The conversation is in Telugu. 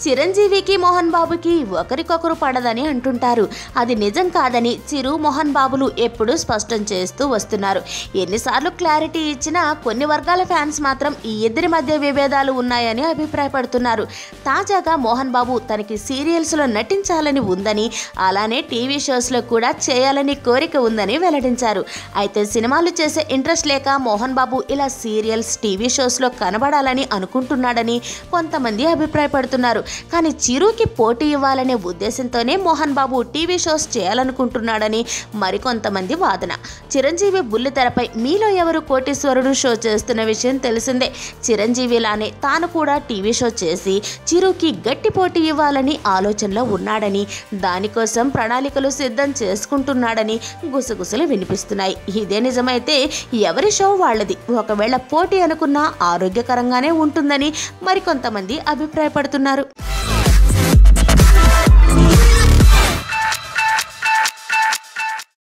చిరంజీవికి మోహన్ బాబుకి ఒకరికొకరు పడదని అంటుంటారు. అది నిజం కాదని చిరు మోహన్ బాబులు ఎప్పుడూ స్పష్టం చేస్తూ వస్తున్నారు. ఎన్నిసార్లు క్లారిటీ ఇచ్చినా కొన్ని వర్గాల ఫ్యాన్స్ మాత్రం ఈ ఇద్దరి మధ్య విభేదాలు ఉన్నాయని అభిప్రాయపడుతున్నారు. తాజాగా మోహన్ బాబు తనకి సీరియల్స్లో నటించాలని ఉందని, అలానే టీవీ షోస్లో కూడా చేయాలని కోరిక ఉందని వెల్లడించారు. అయితే సినిమాలు చేసే ఇంట్రెస్ట్ లేక మోహన్ బాబు ఇలా సీరియల్స్, టీవీ షోస్లో కనబడాలని అనుకుంటున్నాడని కొంతమంది అభిప్రాయపడుతున్నారు. కానీ చిరుకి పోటీ ఇవ్వాలనే ఉద్దేశంతోనే మోహన్ బాబు టీవీ షోస్ చేయాలనుకుంటున్నాడని మరికొంతమంది వాదన. చిరంజీవి బుల్లితెరపై మీలో ఎవరు కోటీశ్వరుడు షో చేస్తున్న విషయం తెలిసిందే. చిరంజీవిలానే తాను కూడా టీవీ షో చేసి చిరుకి గట్టి పోటీ ఇవ్వాలని ఆలోచనలో ఉన్నాడని, దానికోసం ప్రణాళికలు సిద్ధం చేసుకుంటున్నాడని గుసగుసలు వినిపిస్తున్నాయి. ఇదే నిజమైతే ఎవరి షో వాళ్ళది. ఒకవేళ పోటీ అనుకున్నా ఆరోగ్యకరంగానే ఉంటుందని మరికొంతమంది అభిప్రాయపడుతున్నారు.